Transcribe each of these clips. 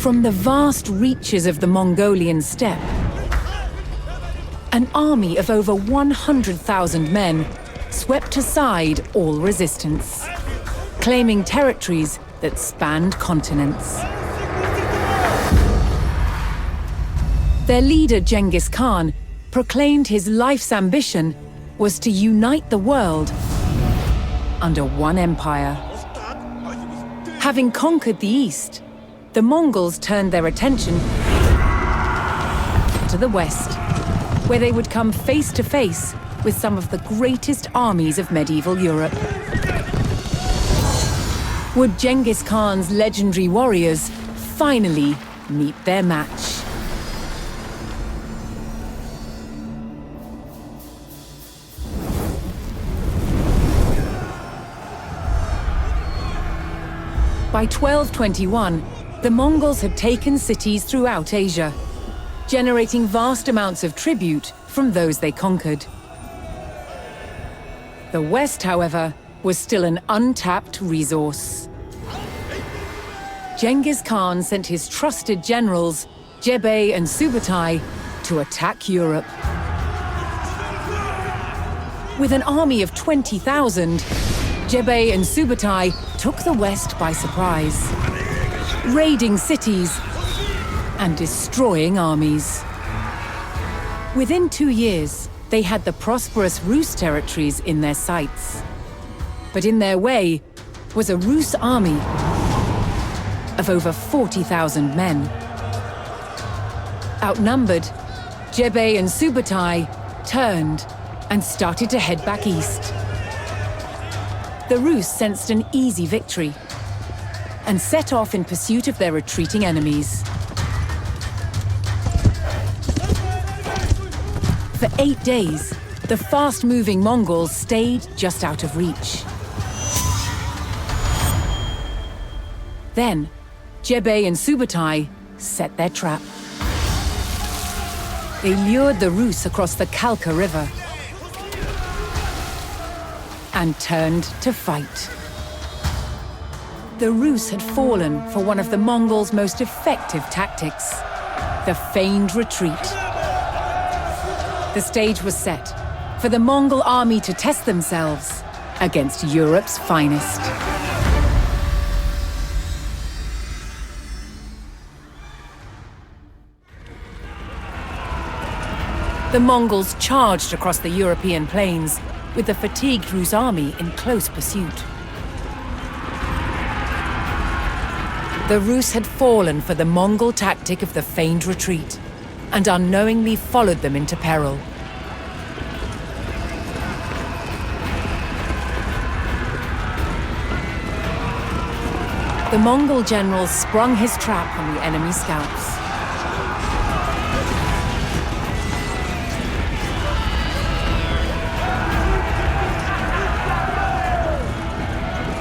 From the vast reaches of the Mongolian steppe, an army of over 100,000 men swept aside all resistance, claiming territories that spanned continents. Their leader, Ghengis Khan, proclaimed his life's ambition was to unite the world under one empire. Having conquered the east, the Mongols turned their attention to the west, where they would come face to face with some of the greatest armies of medieval Europe. Would Ghengis Khan's legendary warriors finally meet their match? By 1221, the Mongols had taken cities throughout Asia, generating vast amounts of tribute from those they conquered. The West, however, was still an untapped resource. Ghengis Khan sent his trusted generals, Jebei and Subutai, to attack Europe. With an army of 20,000, Jebei and Subutai took the West by surprise, raiding cities and destroying armies. Within 2 years, they had the prosperous Rus territories in their sights. But in their way was a Rus army of over 40,000 men. Outnumbered, Jebei and Subutai turned and started to head back east. The Rus sensed an easy victory and set off in pursuit of their retreating enemies. For 8 days, the fast-moving Mongols stayed just out of reach. Then, Jebei and Subutai set their trap. They lured the Rus across the Kalka River and turned to fight. The Rus had fallen for one of the Mongols' most effective tactics, the feigned retreat. The stage was set for the Mongol army to test themselves against Europe's finest. The Mongols charged across the European plains, with the fatigued Rus army in close pursuit. The Rus had fallen for the Mongol tactic of the feigned retreat, and unknowingly followed them into peril. The Mongol general sprung his trap on the enemy scouts.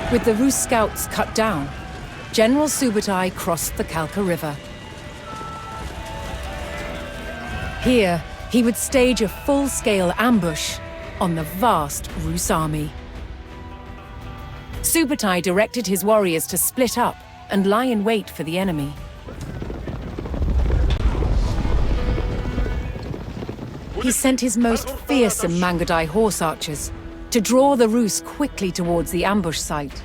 With the Rus scouts cut down, General Subutai crossed the Kalka River. Here, he would stage a full-scale ambush on the vast Rus army. Subutai directed his warriors to split up and lie in wait for the enemy. He sent his most fearsome Mangadai horse archers to draw the Rus quickly towards the ambush site.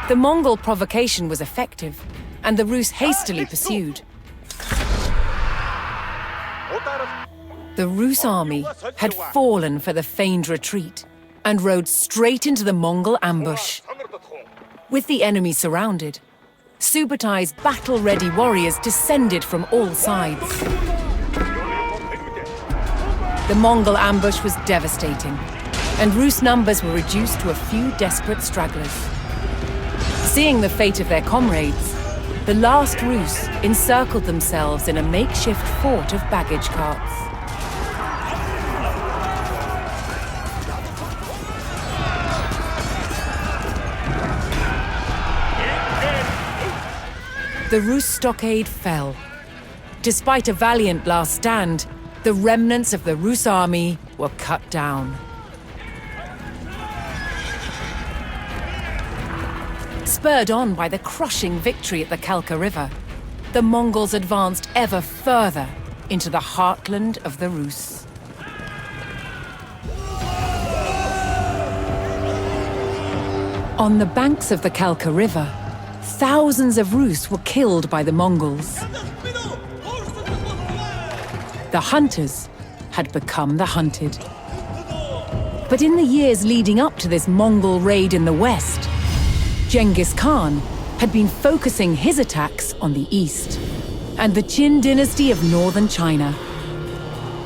The Mongol provocation was effective, and the Rus hastily pursued. The Rus army had fallen for the feigned retreat and rode straight into the Mongol ambush. With the enemy surrounded, Subutai's battle-ready warriors descended from all sides. The Mongol ambush was devastating, and Rus numbers were reduced to a few desperate stragglers. Seeing the fate of their comrades, the last Rus encircled themselves in a makeshift fort of baggage carts. The Rus stockade fell. Despite a valiant last stand, the remnants of the Rus army were cut down. Spurred on by the crushing victory at the Kalka River, the Mongols advanced ever further into the heartland of the Rus. On the banks of the Kalka River, thousands of Rus were killed by the Mongols. The hunters had become the hunted. But in the years leading up to this Mongol raid in the west, Ghengis Khan had been focusing his attacks on the east and the Qin dynasty of northern China.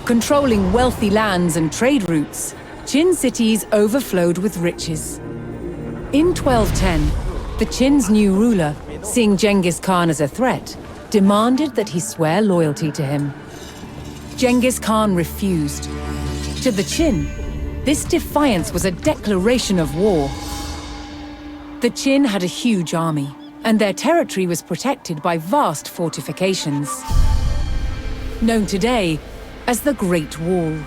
Controlling wealthy lands and trade routes, Qin cities overflowed with riches. In 1210, the Qin's new ruler, seeing Ghengis Khan as a threat, demanded that he swear loyalty to him. Ghengis Khan refused. To the Qin, this defiance was a declaration of war. The Qin had a huge army, and their territory was protected by vast fortifications, known today as the Great Wall.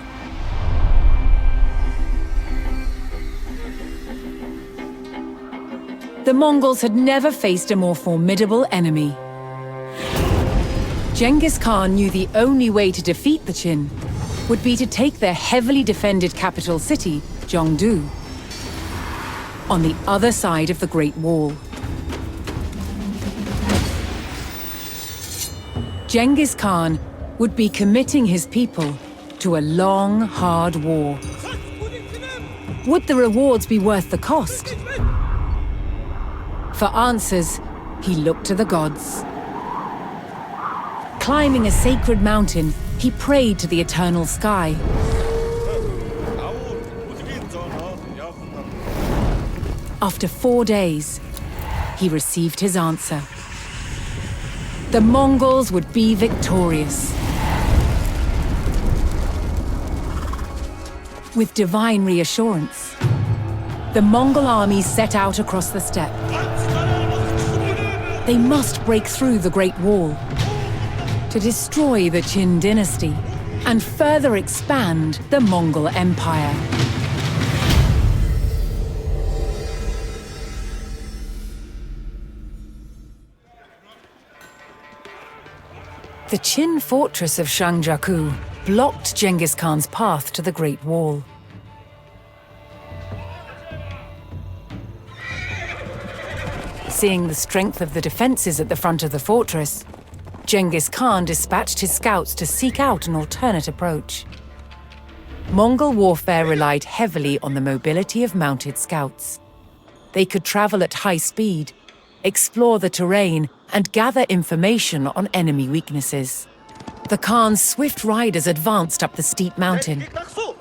The Mongols had never faced a more formidable enemy. Ghengis Khan knew the only way to defeat the Qin would be to take their heavily defended capital city, Zhongdu, on the other side of the Great Wall. Ghengis Khan would be committing his people to a long, hard war. Would the rewards be worth the cost? For answers, he looked to the gods. Climbing a sacred mountain, he prayed to the eternal sky. After 4 days, he received his answer. The Mongols would be victorious. With divine reassurance, the Mongol army set out across the steppe. They must break through the Great Wall to destroy the Qin dynasty and further expand the Mongol Empire. The Qin fortress of Shangjaku blocked Ghengis Khan's path to the Great Wall. Seeing the strength of the defenses at the front of the fortress, Ghengis Khan dispatched his scouts to seek out an alternate approach. Mongol warfare relied heavily on the mobility of mounted scouts. They could travel at high speed, explore the terrain, and gather information on enemy weaknesses. The Khan's swift riders advanced up the steep mountain,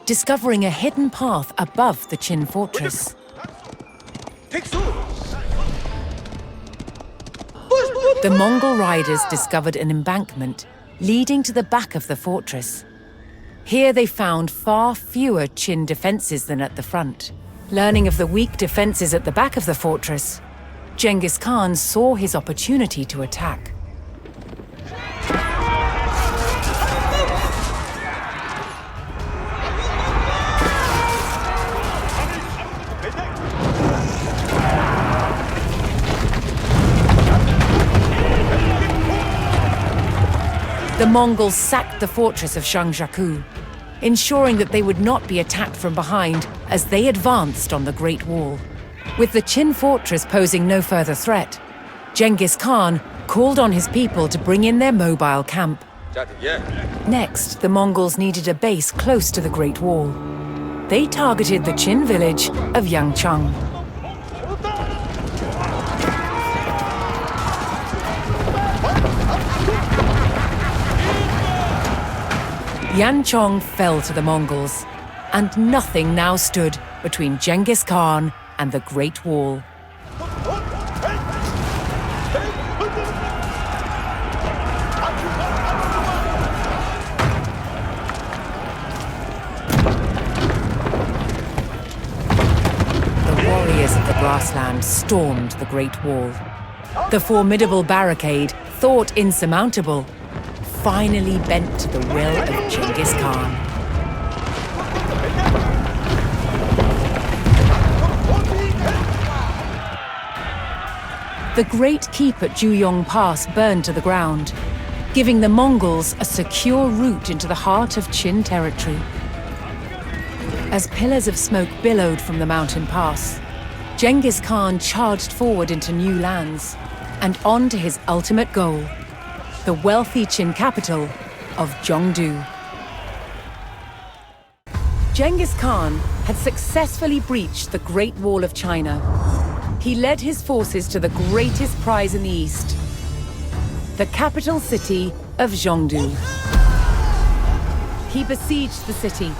discovering a hidden path above the Qin fortress. The Mongol riders discovered an embankment leading to the back of the fortress. Here they found far fewer Qin defenses than at the front. Learning of the weak defenses at the back of the fortress, Ghengis Khan saw his opportunity to attack. The Mongols sacked the fortress of Shangjaku, ensuring that they would not be attacked from behind as they advanced on the Great Wall. With the Qin fortress posing no further threat, Ghengis Khan called on his people to bring in their mobile camp. Next, the Mongols needed a base close to the Great Wall. They targeted the Qin village of Yangcheng. Yanchong fell to the Mongols, and nothing now stood between Ghengis Khan and the Great Wall. The warriors of the grassland stormed the Great Wall. The formidable barricade, thought insurmountable, finally bent to the will of Ghengis Khan. the great keep at Juyong Pass burned to the ground, giving the Mongols a secure route into the heart of Qin territory. As pillars of smoke billowed from the mountain pass, Genghis Khan charged forward into new lands and on to his ultimate goal, the wealthy Qin capital of Zhongdu. Genghis Khan had successfully breached the Great Wall of China. He led his forces to the greatest prize in the east, the capital city of Zhongdu. He besieged the city,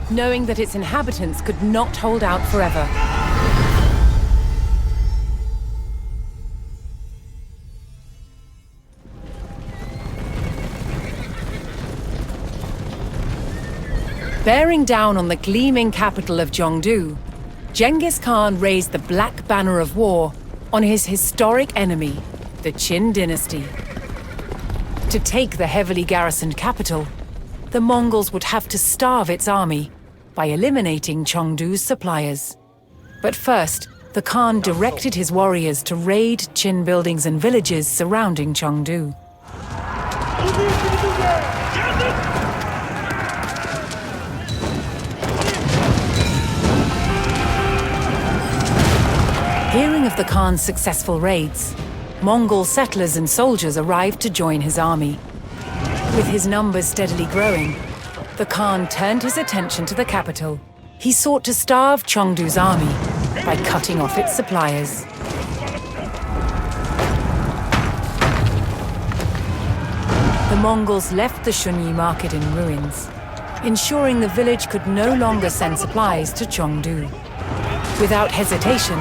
knowing that its inhabitants could not hold out forever. Bearing down on the gleaming capital of Zhongdu, Genghis Khan raised the Black Banner of War on his historic enemy, the Qin dynasty. To take the heavily garrisoned capital, the Mongols would have to starve its army by eliminating Chengdu's suppliers. But first, the Khan directed his warriors to raid Qin buildings and villages surrounding Chengdu. Hearing of the Khan's successful raids, Mongol settlers and soldiers arrived to join his army. With his numbers steadily growing, the Khan turned his attention to the capital. He sought to starve Chengdu's army by cutting off its suppliers. The Mongols left the Shunyi market in ruins, ensuring the village could no longer send supplies to Chengdu. Without hesitation,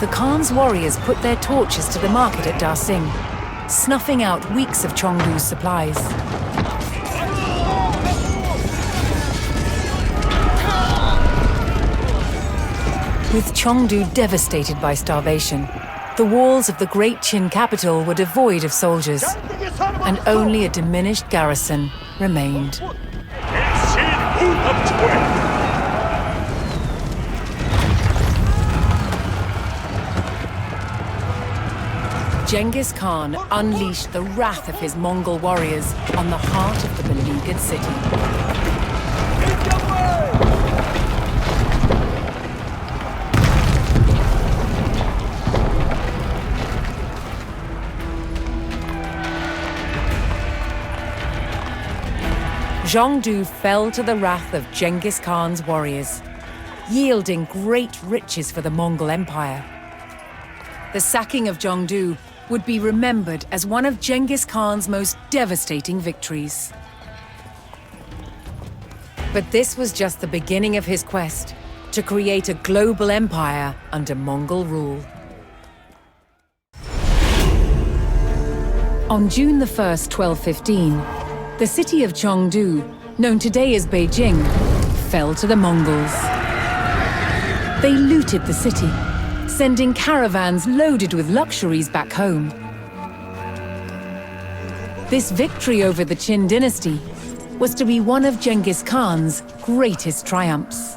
the Khan's warriors put their torches to the market at Dasing, snuffing out weeks of Chengdu's supplies. With Chengdu devastated by starvation, the walls of the great Qin capital were devoid of soldiers, and only a diminished garrison remained. Genghis Khan unleashed the wrath of his Mongol warriors on the heart of the beleaguered city. Zhongdu fell to the wrath of Genghis Khan's warriors, yielding great riches for the Mongol Empire. The sacking of Zhongdu would be remembered as one of Genghis Khan's most devastating victories. But this was just the beginning of his quest to create a global empire under Mongol rule. On June 1st, 1215, the city of Chengdu, known today as Beijing, fell to the Mongols. They looted the city, sending caravans loaded with luxuries back home. This victory over the Qin dynasty was to be one of Genghis Khan's greatest triumphs.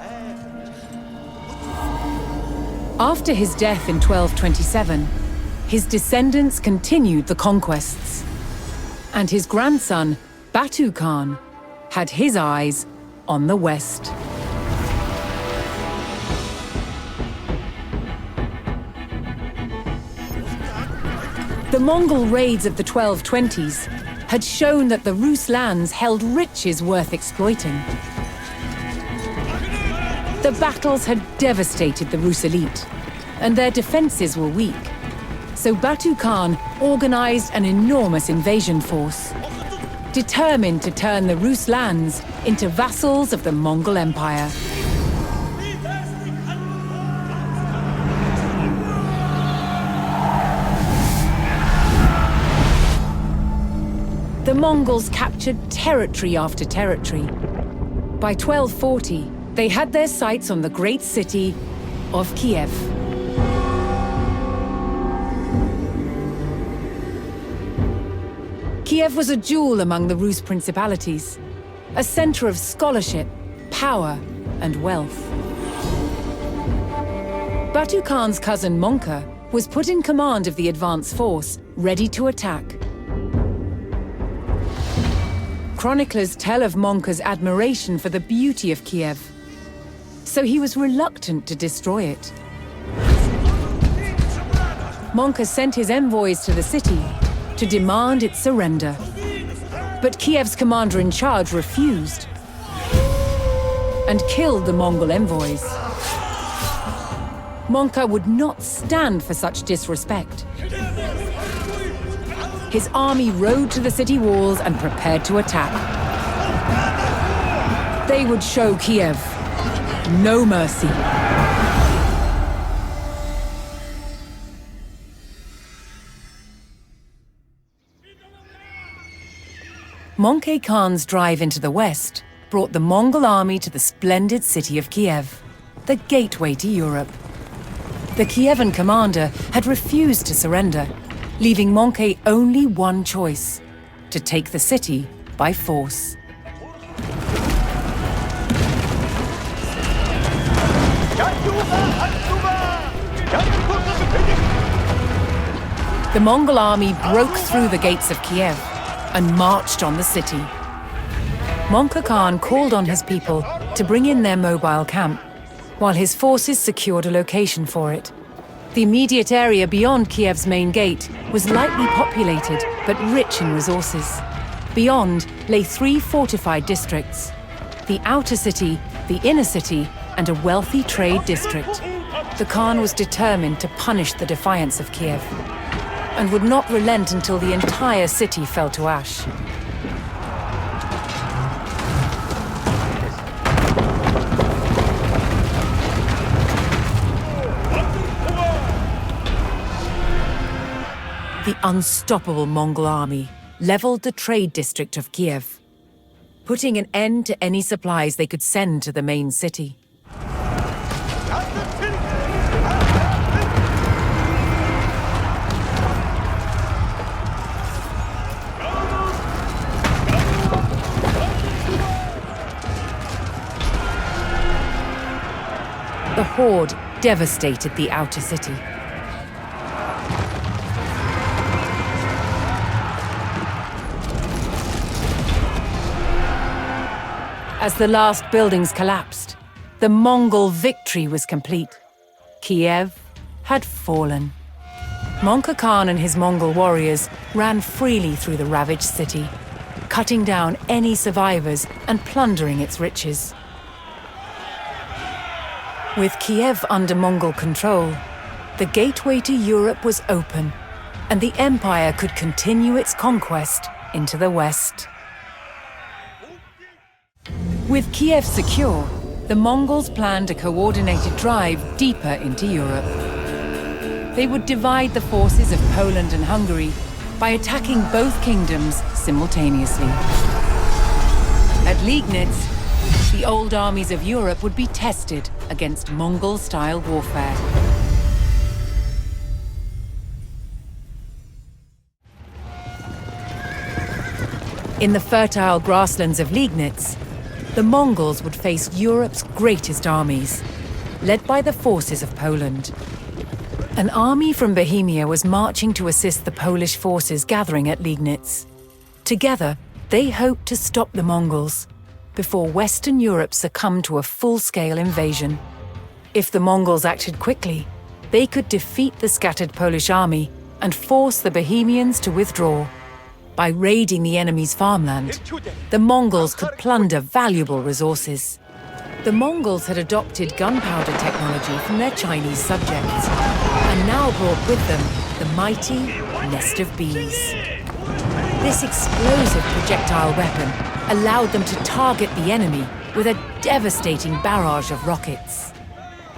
After his death in 1227, his descendants continued the conquests, and his grandson, Batu Khan, had his eyes on the west. The Mongol raids of the 1220s had shown that the Rus lands held riches worth exploiting. The battles had devastated the Rus elite, and their defenses were weak. So Batu Khan organized an enormous invasion force, determined to turn the Rus lands into vassals of the Mongol Empire. The Mongols captured territory after territory. By 1240, they had their sights on the great city of Kiev. Kiev was a jewel among the Rus principalities, a center of scholarship, power, and wealth. Batu Khan's cousin Monka was put in command of the advance force, ready to attack. Chroniclers tell of Monka's admiration for the beauty of Kiev, so he was reluctant to destroy it. Monka sent his envoys to the city to demand its surrender. But Kiev's commander-in-charge refused and killed the Mongol envoys. Monka would not stand for such disrespect. His army rode to the city walls and prepared to attack. They would show Kiev no mercy. Mongol Khan's drive into the west brought the Mongol army to the splendid city of Kiev, the gateway to Europe. The Kievan commander had refused to surrender, leaving Mongol only one choice: to take the city by force. The Mongol army broke through the gates of Kiev and marched on the city. Mongol Khan called on his people to bring in their mobile camp, while his forces secured a location for it. The immediate area beyond Kiev's main gate was lightly populated, but rich in resources. Beyond lay 3 fortified districts: the outer city, the inner city, and a wealthy trade district. The Khan was determined to punish the defiance of Kiev, and would not relent until the entire city fell to ash. The unstoppable Mongol army leveled the trade district of Kiev, putting an end to any supplies they could send to the main city. The horde devastated the outer city. As the last buildings collapsed, the Mongol victory was complete. Kiev had fallen. Mongol Khan and his Mongol warriors ran freely through the ravaged city, cutting down any survivors and plundering its riches. With Kiev under Mongol control, the gateway to Europe was open, and the empire could continue its conquest into the west. With Kiev secure, the Mongols planned a coordinated drive deeper into Europe. They would divide the forces of Poland and Hungary by attacking both kingdoms simultaneously. At Liegnitz, the old armies of Europe would be tested against Mongol-style warfare. In the fertile grasslands of Liegnitz, the Mongols would face Europe's greatest armies, led by the forces of Poland. An army from Bohemia was marching to assist the Polish forces gathering at Liegnitz. Together, they hoped to stop the Mongols before Western Europe succumbed to a full-scale invasion. If the Mongols acted quickly, they could defeat the scattered Polish army and force the Bohemians to withdraw. By raiding the enemy's farmland, the Mongols could plunder valuable resources. The Mongols had adopted gunpowder technology from their Chinese subjects, and now brought with them the mighty nest of bees. This explosive projectile weapon allowed them to target the enemy with a devastating barrage of rockets.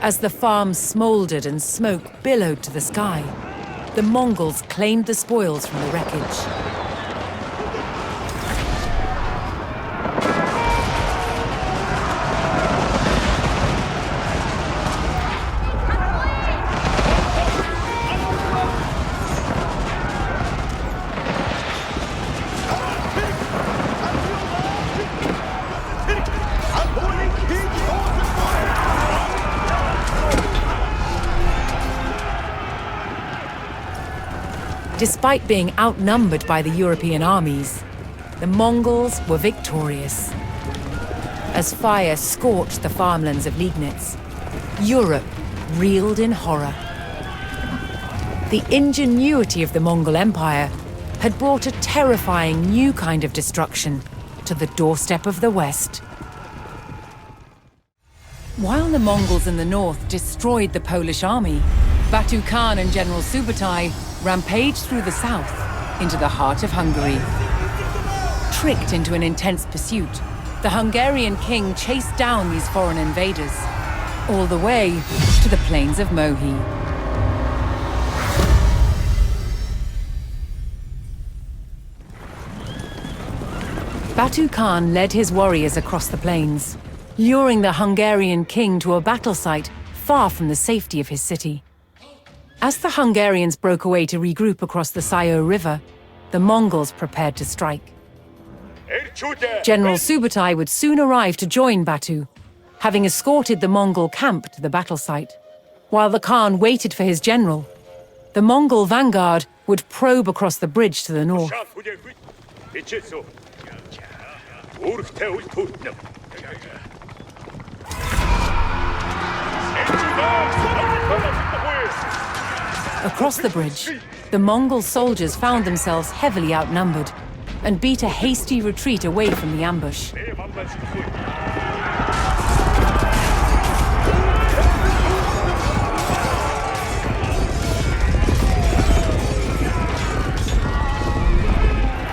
As the farms smoldered and smoke billowed to the sky, the Mongols claimed the spoils from the wreckage. Despite being outnumbered by the European armies, the Mongols were victorious. As fire scorched the farmlands of Liegnitz, Europe reeled in horror. The ingenuity of the Mongol Empire had brought a terrifying new kind of destruction to the doorstep of the West. While the Mongols in the north destroyed the Polish army, Batu Khan and General Subutai rampaged through the south into the heart of Hungary. Tricked into an intense pursuit, the Hungarian king chased down these foreign invaders, all the way to the plains of Mohi. Batu Khan led his warriors across the plains, luring the Hungarian king to a battle site far from the safety of his city. As the Hungarians broke away to regroup across the Sayo River, the Mongols prepared to strike. General Subutai would soon arrive to join Batu, having escorted the Mongol camp to the battle site. While the Khan waited for his general, the Mongol vanguard would probe across the bridge to the north. Across the bridge, the Mongol soldiers found themselves heavily outnumbered and beat a hasty retreat away from the ambush.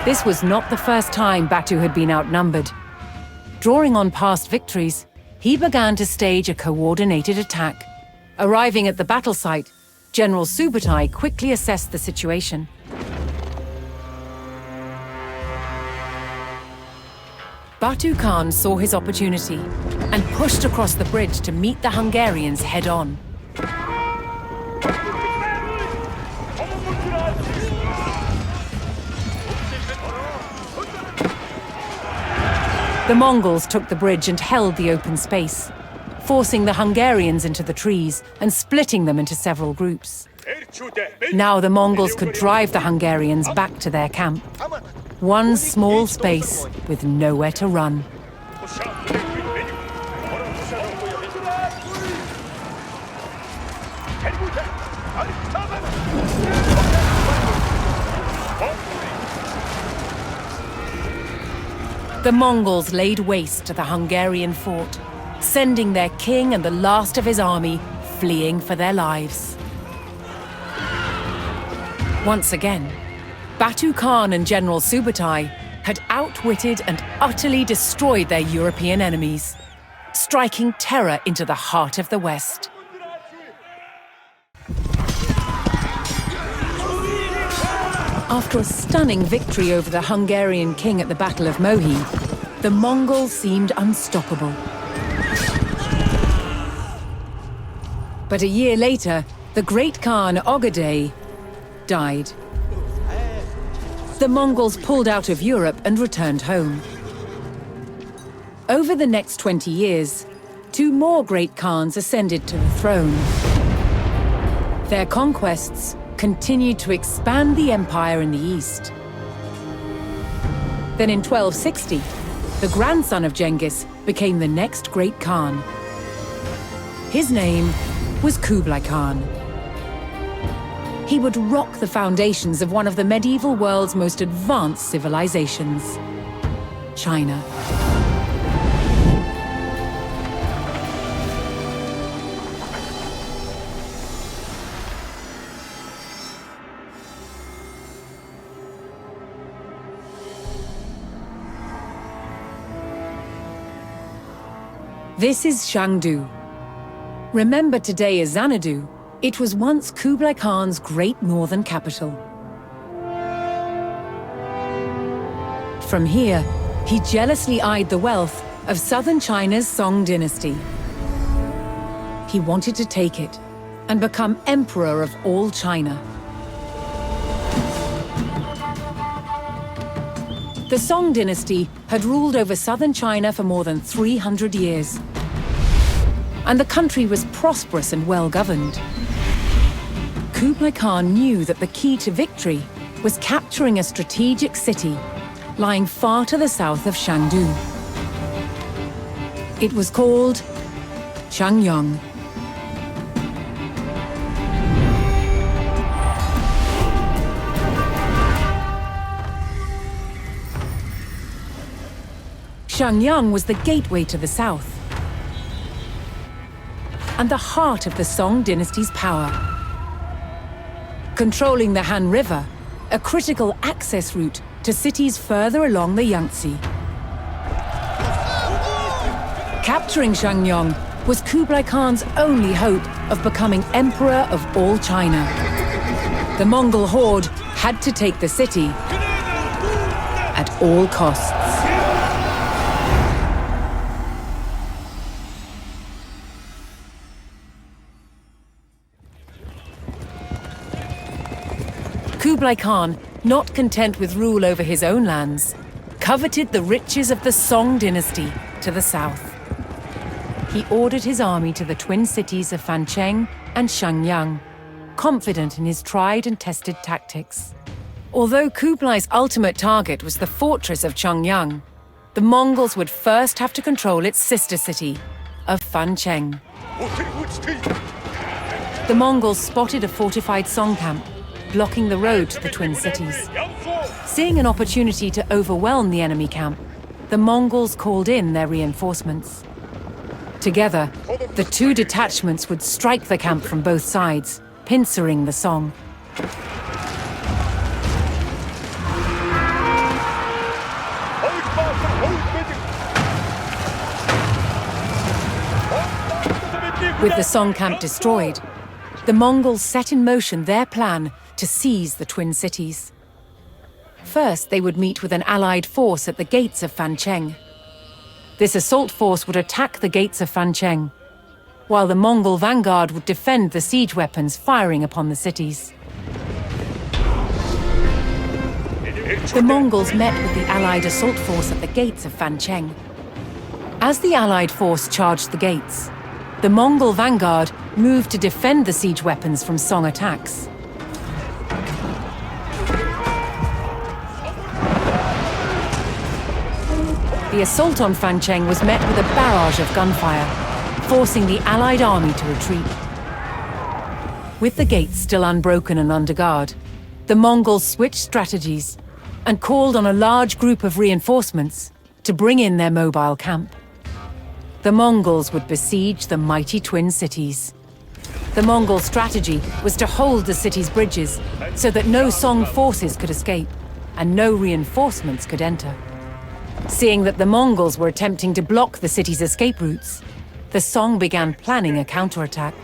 This was not the first time Batu had been outnumbered. Drawing on past victories, he began to stage a coordinated attack. Arriving at the battle site, General Subutai quickly assessed the situation. Batu Khan saw his opportunity and pushed across the bridge to meet the Hungarians head-on. The Mongols took the bridge and held the open space, forcing the Hungarians into the trees and splitting them into several groups. Now the Mongols could drive the Hungarians back to their camp. One small space with nowhere to run. The Mongols laid waste to the Hungarian fort, sending their king and the last of his army fleeing for their lives. Once again, Batu Khan and General Subutai had outwitted and utterly destroyed their European enemies, striking terror into the heart of the West. After a stunning victory over the Hungarian king at the Battle of Mohi, the Mongols seemed unstoppable. But a year later, the great Khan Ogadei died. The Mongols pulled out of Europe and returned home. Over the next 20 years, two more great Khans ascended to the throne. Their conquests continued to expand the empire in the east. Then in 1260, the grandson of Ghengis became the next great Khan. His name was Kublai Khan. He would rock the foundations of one of the medieval world's most advanced civilizations, China. This is Zhongdu. Remembered today as Xanadu, it was once Kublai Khan's great northern capital. From here, he jealously eyed the wealth of southern China's Song dynasty. He wanted to take it and become emperor of all China. The Song dynasty had ruled over southern China for more than 300 years. And the country was prosperous and well-governed. Kublai Khan knew that the key to victory was capturing a strategic city lying far to the south of Zhongdu. It was called Xiangyang. Xiangyang was the gateway to the south and the heart of the Song dynasty's power. Controlling the Han River, a critical access route to cities further along the Yangtze. Capturing Xiangyang was Kublai Khan's only hope of becoming emperor of all China. The Mongol horde had to take the city at all costs. Kublai Khan, not content with rule over his own lands, coveted the riches of the Song dynasty to the south. He ordered his army to the twin cities of Fancheng and Xiangyang, confident in his tried and tested tactics. Although Kublai's ultimate target was the fortress of Xiangyang, the Mongols would first have to control its sister city of Fancheng. The Mongols spotted a fortified Song camp, blocking the road to the twin cities. Seeing an opportunity to overwhelm the enemy camp, the Mongols called in their reinforcements. Together, the two detachments would strike the camp from both sides, pincering the Song. With the Song camp destroyed, the Mongols set in motion their plan to seize the twin cities. First, they would meet with an allied force at the gates of Fancheng. This assault force would attack the gates of Fancheng, while the Mongol vanguard would defend the siege weapons firing upon the cities. The Mongols met with the allied assault force at the gates of Fancheng. As the allied force charged the gates, the Mongol vanguard moved to defend the siege weapons from Song attacks. The assault on Fancheng was met with a barrage of gunfire, forcing the Allied army to retreat. With the gates still unbroken and under guard, the Mongols switched strategies and called on a large group of reinforcements to bring in their mobile camp. The Mongols would besiege the mighty twin cities. The Mongol strategy was to hold the city's bridges so that no Song forces could escape and no reinforcements could enter. Seeing that the Mongols were attempting to block the city's escape routes, the Song began planning a counterattack.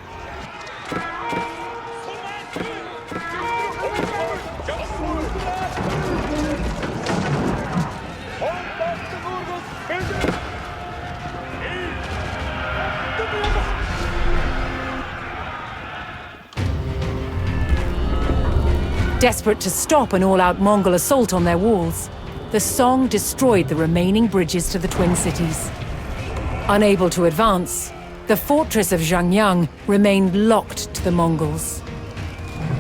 Desperate to stop an all-out Mongol assault on their walls, the Song destroyed the remaining bridges to the twin cities. Unable to advance, the fortress of Xiangyang remained locked to the Mongols.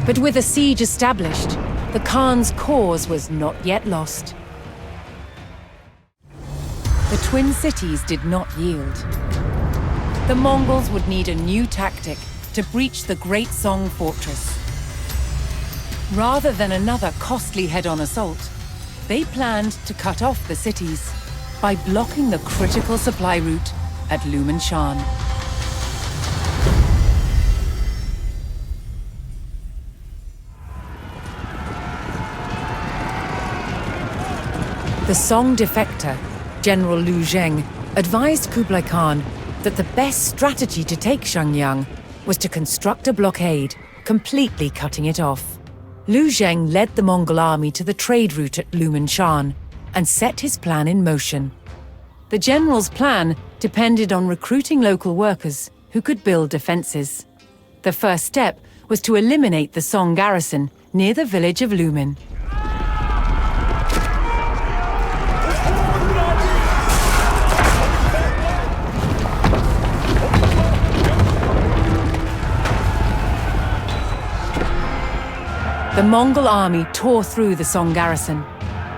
But with a siege established, the Khan's cause was not yet lost. The twin cities did not yield. The Mongols would need a new tactic to breach the Great Song fortress. Rather than another costly head-on assault, they planned to cut off the cities by blocking the critical supply route at Lumen Shan. The Song defector, General Liu Zheng, advised Kublai Khan that the best strategy to take Xiangyang was to construct a blockade, completely cutting it off. Liu Zheng led the Mongol army to the trade route at Lumen Shan and set his plan in motion. The general's plan depended on recruiting local workers who could build defenses. The first step was to eliminate the Song garrison near the village of Lumen. The Mongol army tore through the Song garrison,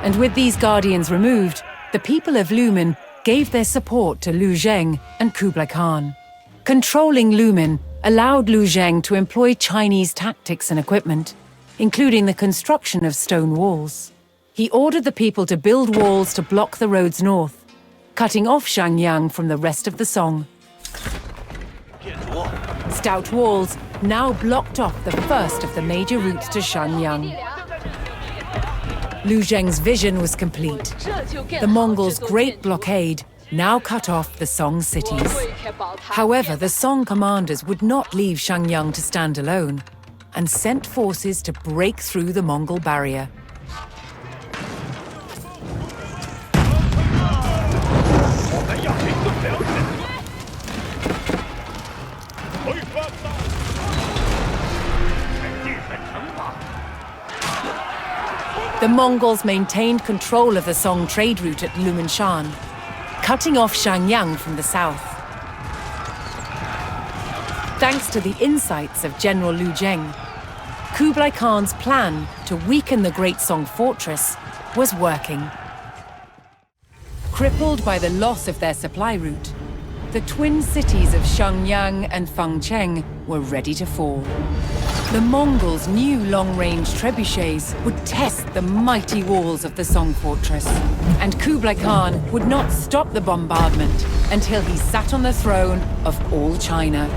and with these guardians removed, the people of Lumen gave their support to Liu Zheng and Kublai Khan. Controlling Lumen allowed Liu Zheng to employ Chinese tactics and equipment, including the construction of stone walls. He ordered the people to build walls to block the roads north, cutting off Xiangyang from the rest of the Song. Stout walls now blocked off the first of the major routes to Xiangyang. Liu Zheng's vision was complete. The Mongols' great blockade now cut off the Song cities. However, the Song commanders would not leave Xiangyang to stand alone and sent forces to break through the Mongol barrier. The Mongols maintained control of the Song trade route at Lumen Shan, cutting off Xiangyang from the south. Thanks to the insights of General Liu Zheng, Kublai Khan's plan to weaken the Great Song fortress was working. Crippled by the loss of their supply route, the twin cities of Xiangyang and Fangcheng were ready to fall. The Mongols' new long-range trebuchets would test the mighty walls of the Song fortress, and Kublai Khan would not stop the bombardment until he sat on the throne of all China.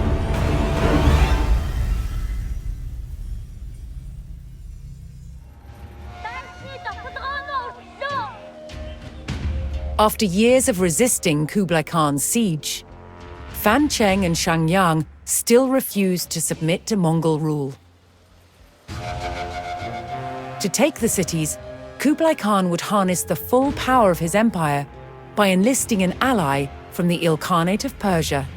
After years of resisting Kublai Khan's siege, Fangcheng and Xiangyang still refused to submit to Mongol rule. To take the cities, Kublai Khan would harness the full power of his empire by enlisting an ally from the Ilkhanate of Persia.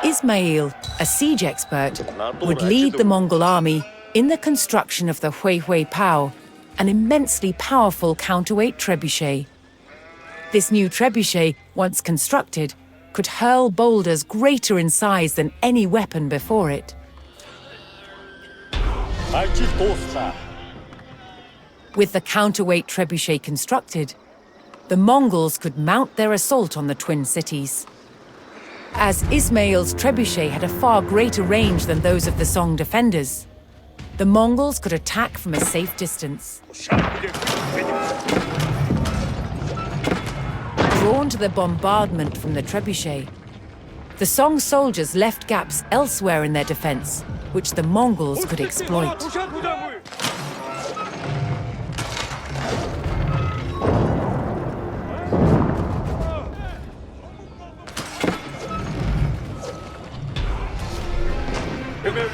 Ismail, a siege expert, would lead the Mongol army in the construction of the Hui Pao, an immensely powerful counterweight trebuchet. This new trebuchet, once constructed, could hurl boulders greater in size than any weapon before it. With the counterweight trebuchet constructed, the Mongols could mount their assault on the twin cities. As Ismail's trebuchet had a far greater range than those of the Song defenders, the Mongols could attack from a safe distance. Drawn to the bombardment from the trebuchet, the Song soldiers left gaps elsewhere in their defense, which the Mongols could exploit.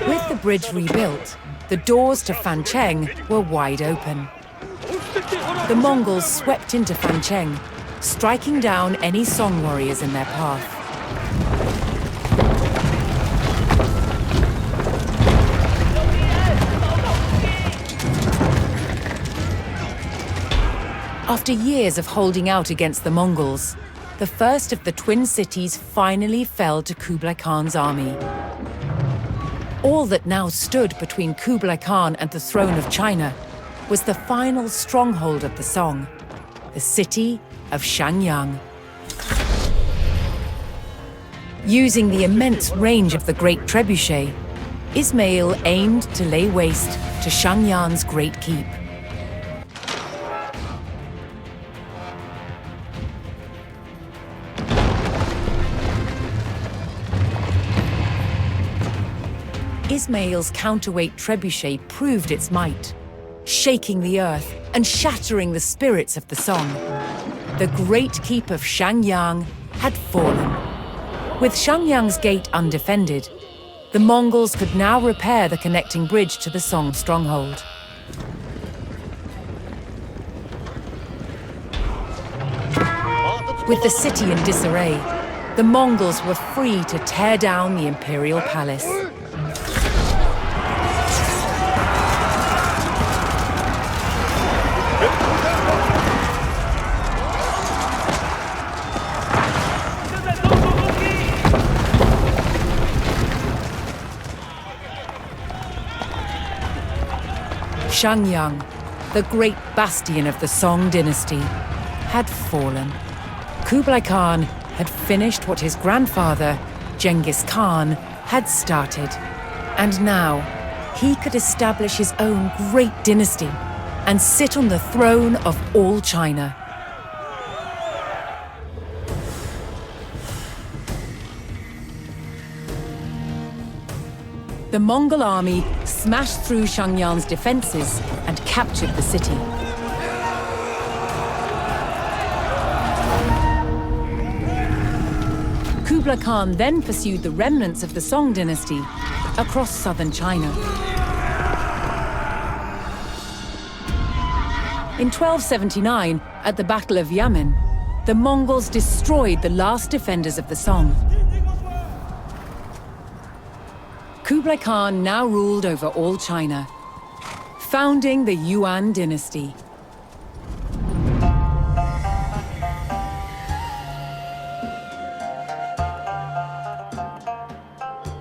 With the bridge rebuilt, the doors to Fangcheng were wide open. The Mongols swept into Fangcheng, striking down any Song warriors in their path. After years of holding out against the Mongols, the first of the twin cities finally fell to Kublai Khan's army. All that now stood between Kublai Khan and the throne of China was the final stronghold of the Song, the city of Xiangyang. Using the immense range of the Great Trebuchet, Ismail aimed to lay waste to Xiangyang's great keep. Ismail's counterweight trebuchet proved its might, shaking the earth and shattering the spirits of the Song. The great keep of Xiangyang had fallen. With Xiangyang's gate undefended, the Mongols could now repair the connecting bridge to the Song stronghold. With the city in disarray, the Mongols were free to tear down the imperial palace. Xiangyang, the great bastion of the Song dynasty, had fallen. Kublai Khan had finished what his grandfather, Ghengis Khan, had started. And now, he could establish his own great dynasty and sit on the throne of all China. The Mongol army smashed through Xiangyang's defenses and captured the city. Kublai Khan then pursued the remnants of the Song dynasty across southern China. In 1279, at the Battle of Liegnitz, the Mongols destroyed the last defenders of the Song. Kublai Khan now ruled over all China, founding the Yuan dynasty.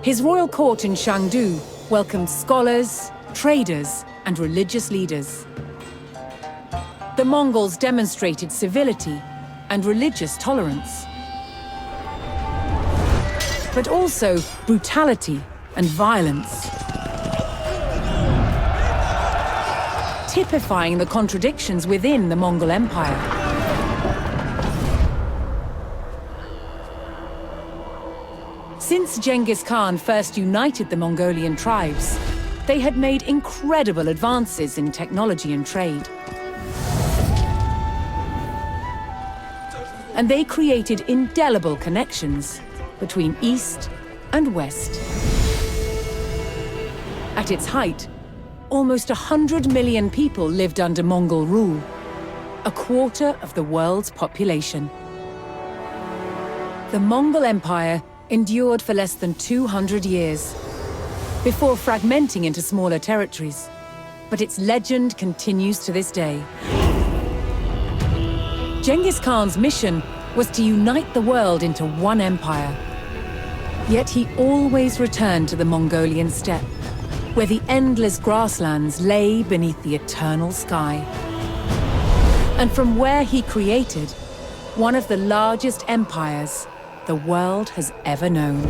His royal court in Zhongdu welcomed scholars, traders, and religious leaders. The Mongols demonstrated civility and religious tolerance, but also brutality and violence, typifying the contradictions within the Mongol Empire. Since Ghengis Khan first united the Mongolian tribes, they had made incredible advances in technology and trade. And they created indelible connections between East and West. At its height, almost 100 million people lived under Mongol rule, a quarter of the world's population. The Mongol Empire endured for less than 200 years, before fragmenting into smaller territories, but its legend continues to this day. Ghengis Khan's mission was to unite the world into one empire. Yet he always returned to the Mongolian steppe, where the endless grasslands lay beneath the eternal sky. And from where he created one of the largest empires the world has ever known.